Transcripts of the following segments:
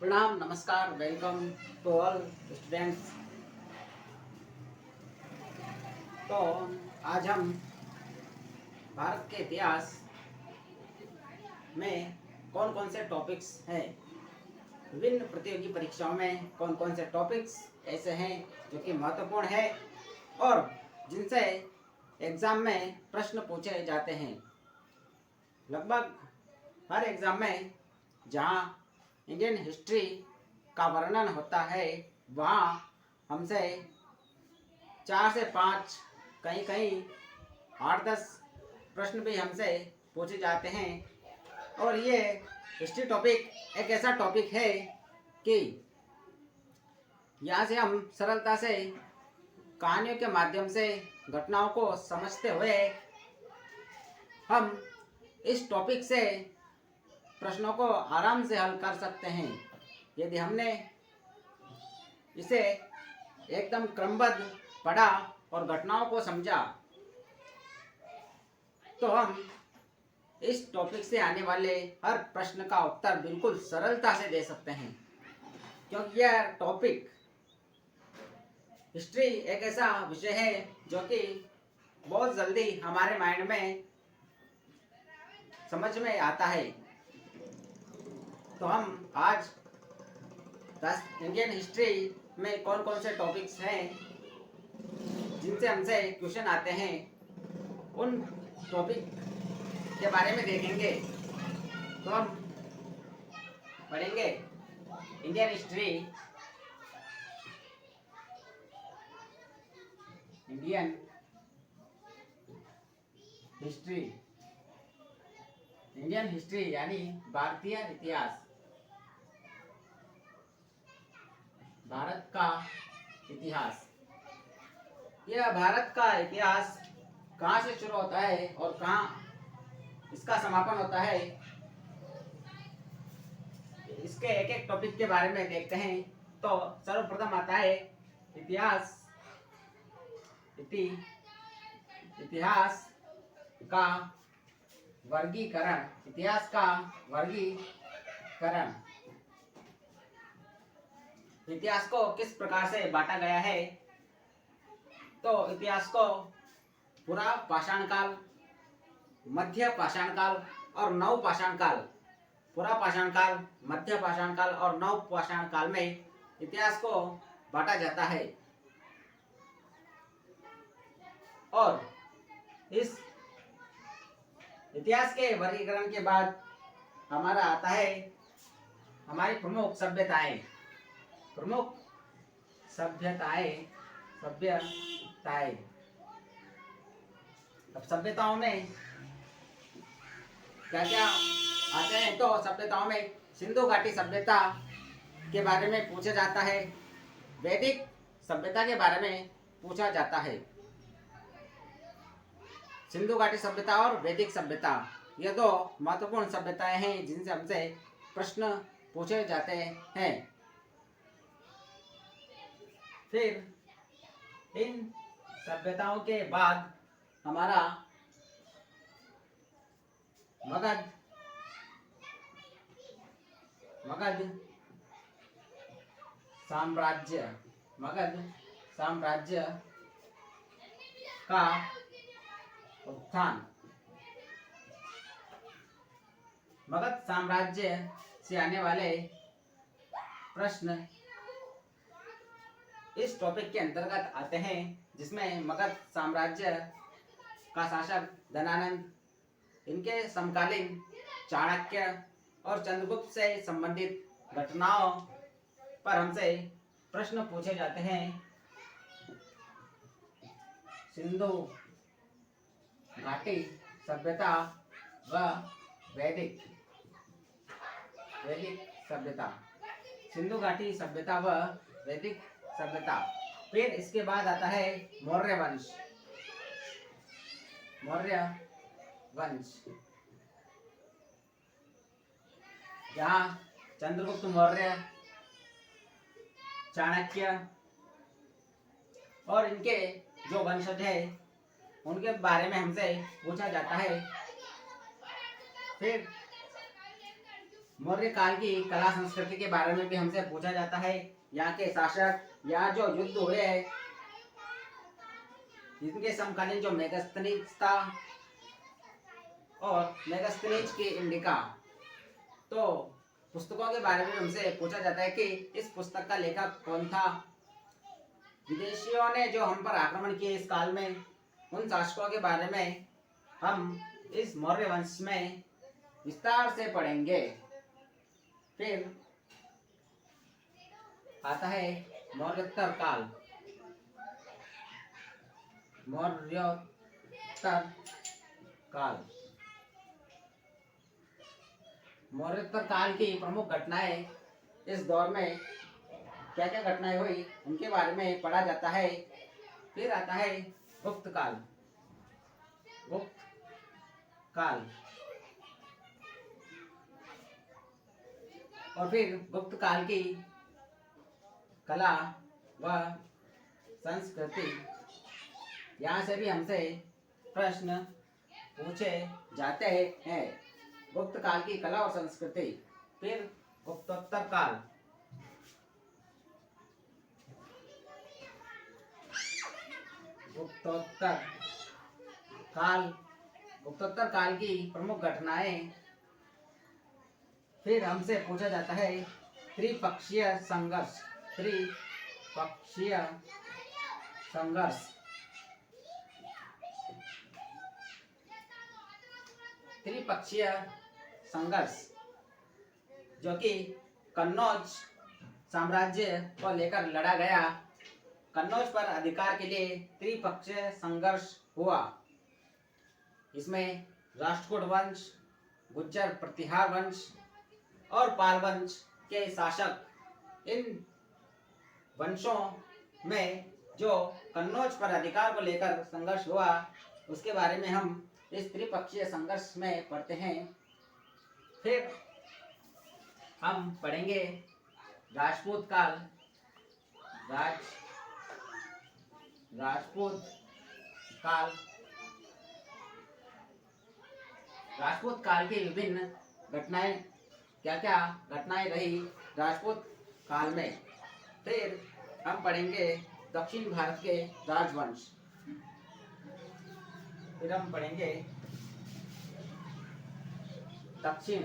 प्रणाम, नमस्कार, welcome to all students. तो आज हम भारत के इतिहास में कौन कौन से टॉपिक्स हैं, विभिन्न प्रतियोगी परीक्षाओं में कौन कौन से टॉपिक्स ऐसे हैं जो कि महत्वपूर्ण है और जिनसे एग्ज़ाम में प्रश्न पूछे जाते हैं। लगभग हर एग्ज़ाम में जहाँ इंडियन हिस्ट्री का वर्णन होता है वहाँ हमसे 4 से 5, कहीं कहीं 8-10 प्रश्न भी हमसे पूछे जाते हैं। और ये हिस्ट्री टॉपिक एक ऐसा टॉपिक है कि यहाँ से हम सरलता से कहानियों के माध्यम से घटनाओं को समझते हुए हम इस टॉपिक से प्रश्नों को आराम से हल कर सकते हैं। यदि हमने इसे एकदम क्रमबद्ध पढ़ा और घटनाओं को समझा तो हम इस टॉपिक से आने वाले हर प्रश्न का उत्तर बिल्कुल सरलता से दे सकते हैं, क्योंकि यह टॉपिक हिस्ट्री एक ऐसा विषय है जो कि बहुत जल्दी हमारे माइंड में समझ में आता है। तो हम आज इंडियन हिस्ट्री में कौन कौन से टॉपिक्स हैं जिनसे हमसे क्वेश्चन आते हैं उन टॉपिक के बारे में देखेंगे। तो हम पढ़ेंगे Indian history, Indian history, Indian history यानी भारतीय इतिहास, भारत का इतिहास। यह भारत का इतिहास कहाँ से शुरू होता है और कहाँ इसका समापन होता है, इसके एक एक टॉपिक के बारे में देखते हैं। तो सर्वप्रथम आता है इतिहास। इतिहास का वर्गीकरण। इतिहास का वर्गीकरण। इतिहास को किस प्रकार से बांटा गया है? तो इतिहास को पूरा पाषाण काल, मध्य पाषाण काल और नव पाषाण काल, पूरा पाषाण काल, मध्य पाषाण काल और नव पाषाण काल में इतिहास को बांटा जाता है। और इस इतिहास के वर्गीकरण के बाद हमारा आता है हमारी प्रमुख सभ्यताएं। प्रमुख सभ्यताएं। अब सभ्यताओं में क्या क्या आते हैं? तो सभ्यताओं में सिंधु घाटी सभ्यता के बारे में पूछा जाता है, वैदिक सभ्यता के बारे में पूछा जाता है। सिंधु घाटी सभ्यता और वैदिक सभ्यता, ये दो महत्वपूर्ण सभ्यताएं हैं जिनसे हमसे प्रश्न पूछे जाते हैं। फिर इन सभ्यताओं के बाद हमारा मगध साम्राज्य, मगध साम्राज्य का उत्थान। मगध साम्राज्य से आने वाले प्रश्न इस टॉपिक के अंतर्गत आते हैं, जिसमें मगध साम्राज्य का शासक धनानंद, इनके समकालीन चाणक्य और चंद्रगुप्त से संबंधित घटनाओं पर हमसे प्रश्न पूछे जाते हैं। सिंधु घाटी सभ्यता व वैदिक सभ्यता। सिंधु घाटी सभ्यता व वैदिक सभ्यता। फिर इसके बाद आता है मौर्य वंश। यहाँ चंद्रगुप्त मौर्य, चाणक्य और इनके जो वंशज है उनके बारे में हमसे पूछा जाता है। फिर मौर्य काल की कला संस्कृति के बारे में भी हमसे पूछा जाता है। यहाँ के शासक, यहाँ जो युद्ध हुए हैं, इनके समकालीन जो मेगास्थनीज था और मेगास्थनीज की इंडिका, तो पुस्तकों के बारे में हमसे पूछा जाता है कि इस पुस्तक का लेखक कौन था। विदेशियों ने जो हम पर आक्रमण किए इस काल में, उन शासकों के बारे में हम इस मौर्य वंश में विस्तार से पढ़ेंगे। फिर आता है मौर्योत्तर काल। मौर्योत्तर काल, मौर्योत्तर काल की प्रमुख घटनाएं, इस दौर में क्या क्या घटनाएं हुई उनके बारे में पढ़ा जाता है। फिर आता है गुप्त काल। गुप्त काल, और फिर गुप्त काल की कला व संस्कृति, यहाँ से भी हमसे प्रश्न पूछे जाते हैं। गुप्त काल की कला और संस्कृति। फिर गुप्तोत्तर काल। गुप्तोत्तर काल, गुप्तोत्तर काल की प्रमुख घटनाएं। फिर हमसे पूछा जाता है त्रिपक्षीय संघर्ष। त्रिपक्षीय संघर्ष, त्रिपक्षीय संघर्ष जो कि कन्नौज साम्राज्य को लेकर लड़ा गया। कन्नौज पर अधिकार के लिए त्रिपक्षीय संघर्ष हुआ। इसमें राष्ट्रकूट वंश, गुज्जर प्रतिहार वंश और पाल वंश के शासक, इन वंशों में जो कन्नौज पर अधिकार को लेकर संघर्ष हुआ, उसके बारे में हम इस त्रिपक्षीय संघर्ष में पढ़ते हैं। फिर हम पढ़ेंगे राजपूत काल। राजपूत काल, राजपूत काल की विभिन्न घटनाएं, क्या क्या घटनाएं रही राजपूत काल में। फिर हम पढ़ेंगे दक्षिण भारत के राजवंश। फिर हम पढ़ेंगे दक्षिण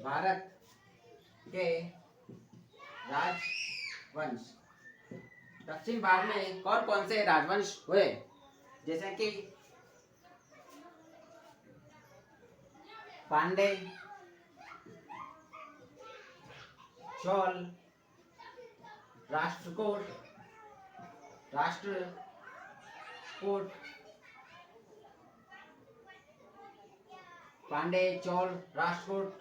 भारत के राजवंश। दक्षिण भारत में कौन कौन से राजवंश हुए, जैसे कि पांडे, चोल, राष्ट्रकूट, पांडे, चोल, राष्ट्रकूट।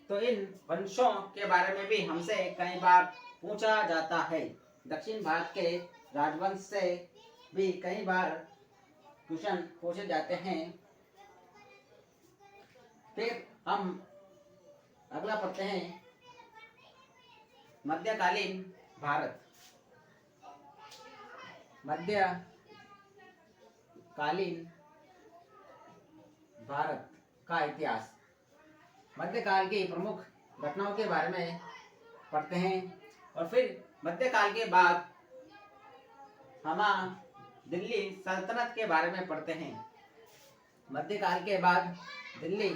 तो इन वंशों के बारे में भी हमसे कई बार पूछा जाता है। दक्षिण भारत के राजवंश से भी कई बार क्वेश्चन पूछे जाते हैं। फिर हम अगला पढ़ते हैं मध्यकालीन भारत। मध्यकालीन भारत का इतिहास। मध्यकाल की प्रमुख घटनाओं के बारे में पढ़ते हैं और फिर मध्यकाल के बाद हम दिल्ली सल्तनत के बारे में पढ़ते हैं। मध्यकाल के बाद दिल्ली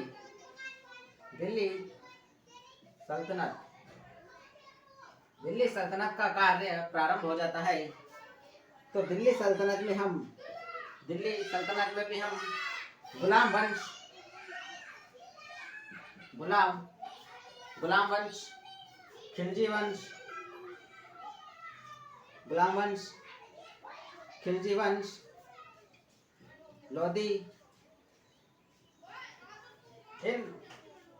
सल्तनत का कार्य प्रारंभ हो जाता है। तो दिल्ली सल्तनत में भी हम गुलाम वंश, खिलजी वंश, लोधी, इन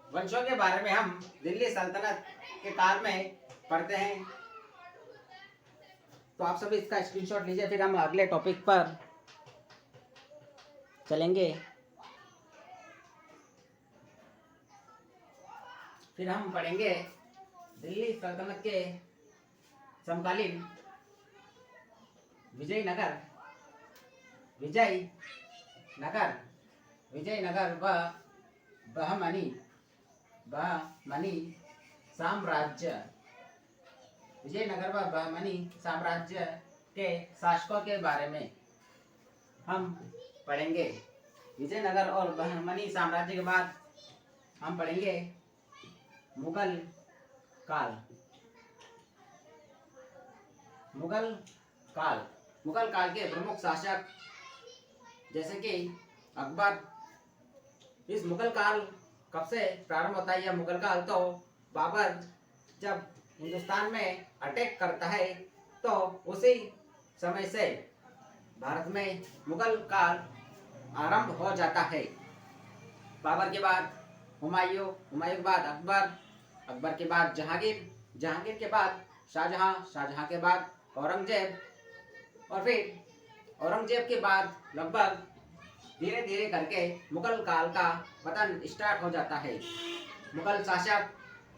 वंशों के बारे में हम दिल्ली सल्तनत के काल में पढ़ते हैं। तो आप सभी इसका स्क्रीनशॉट लीजिए, फिर हम अगले टॉपिक पर चलेंगे। फिर हम पढ़ेंगे दिल्ली सल्तनत के समकालीन विजयनगर व बहमनी साम्राज्य, विजयनगर व बहमनी साम्राज्य के शासकों के बारे में हम पढ़ेंगे। विजयनगर और बहमनी साम्राज्य के बाद हम पढ़ेंगे मुगल काल। मुगल काल के प्रमुख शासक जैसे कि अकबर। इस मुगल काल कब से प्रारंभ होता है? यह मुगल काल तो बाबर जब हिंदुस्तान में अटैक करता है तो उसी समय से भारत में मुगल काल आरंभ हो जाता है। बाबर के बाद हुमायूं, हुमायूं के बाद अकबर, अकबर के बाद जहांगीर, जहांगीर के बाद शाहजहां, शाहजहां के बाद औरंगजेब, और फिर औरंगजेब के बाद लगभग धीरे धीरे करके मुगल काल का पतन स्टार्ट हो जाता है। मुगल शासक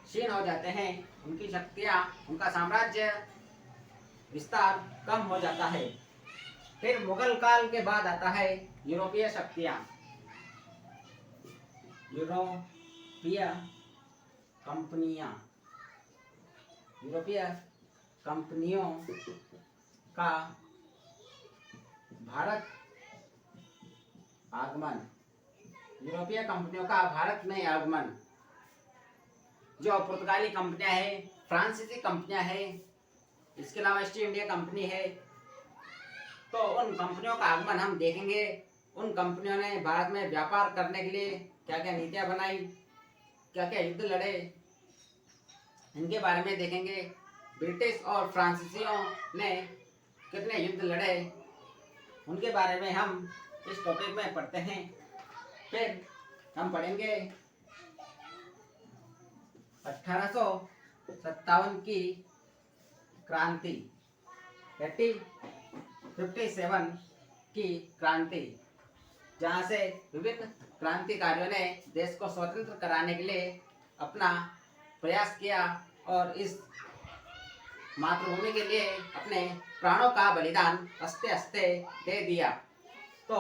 क्षीण हो जाते हैं, उनकी शक्तियाँ, उनका साम्राज्य विस्तार कम हो जाता है। फिर मुगल काल के बाद आता है यूरोपीय शक्तियाँ, यूरोपीय कंपनियों का भारत आगमन, यूरोपीय कंपनियों का भारत में आगमन। जो पुर्तगाली कंपनियां हैं, फ्रांसीसी कंपनियां हैं, इसके अलावा ईस्ट इंडिया कंपनी है, तो उन कंपनियों का आगमन हम देखेंगे। उन कंपनियों ने भारत में व्यापार करने के लिए क्या क्या नीतियां बनाई, क्या क्या युद्ध लड़े, इनके बारे में देखेंगे। ब्रिटिश और फ्रांसीसियों ने कितने युद्ध लड़े, उनके बारे में हम इस टॉपिक में पढ़ते हैं। फिर हम पढ़ेंगे 1857 की क्रांति, 1857 की क्रांति, जहाँ से विभिन्न क्रांतिकारियों ने देश को स्वतंत्र कराने के लिए अपना प्रयास किया और इस मातृभूमि के लिए अपने प्राणों का बलिदान हंसते हंसते दे दिया। तो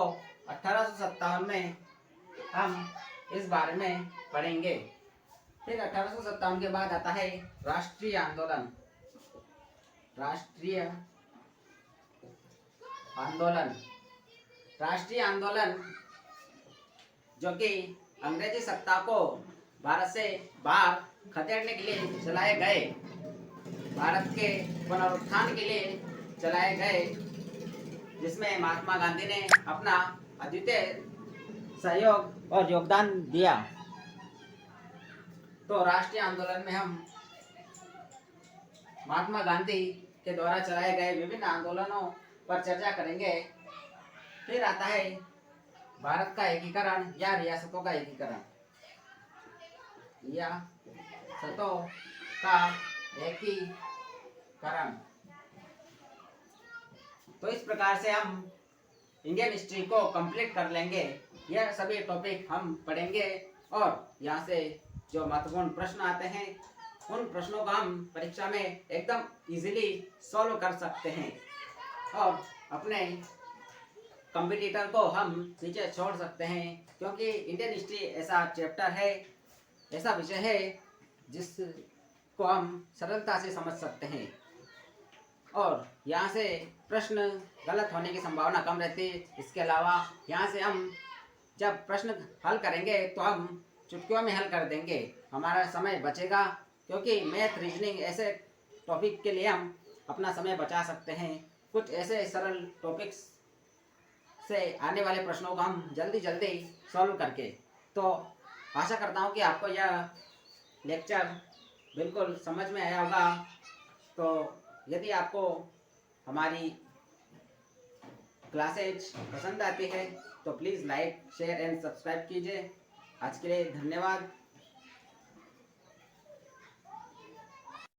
1857 में हम इस बारे में पढ़ेंगे। फिर 1857 के बाद आता है राष्ट्रीय आंदोलन। राष्ट्रीय आंदोलन जो कि अंग्रेजी सत्ता को भारत से बाहर खदेड़ने के लिए चलाए गए, भारत के पुनरुत्थान के लिए चलाए गए, जिसमें महात्मा गांधी ने अपना अद्वितीय सहयोग और योगदान दिया। तो राष्ट्रीय आंदोलन में हम महात्मा गांधी के द्वारा चलाए गए विभिन्न आंदोलनों पर चर्चा करेंगे। फिर आता है भारत का एकीकरण या रियासतों का एकीकरण, रियासतों का एकीकरण। तो इस प्रकार से हम इंडियन हिस्ट्री को कंप्लीट कर लेंगे। यह सभी टॉपिक हम पढ़ेंगे और यहाँ से जो महत्वपूर्ण प्रश्न आते हैं उन प्रश्नों को हम परीक्षा में एकदम इजीली सॉल्व कर सकते हैं और अपने कंपटीटर को हम पीछे छोड़ सकते हैं, क्योंकि इंडियन हिस्ट्री ऐसा चैप्टर है, ऐसा विषय है जिसको हम सरलता से समझ सकते हैं और यहाँ से प्रश्न गलत होने की संभावना कम रहती है। इसके अलावा यहाँ से हम जब प्रश्न हल करेंगे तो हम चुटकियों में हल कर देंगे, हमारा समय बचेगा, क्योंकि मैथ रीजनिंग ऐसे टॉपिक के लिए हम अपना समय बचा सकते हैं। कुछ ऐसे सरल टॉपिक्स से आने वाले प्रश्नों को हम जल्दी जल्दी सॉल्व करके। तो आशा करता हूँ कि आपको यह लेक्चर बिल्कुल समझ में आया होगा। तो यदि आपको हमारी क्लासेज पसंद आती है तो please like, share and subscribe कीजिए। आज के लिए धन्यवाद।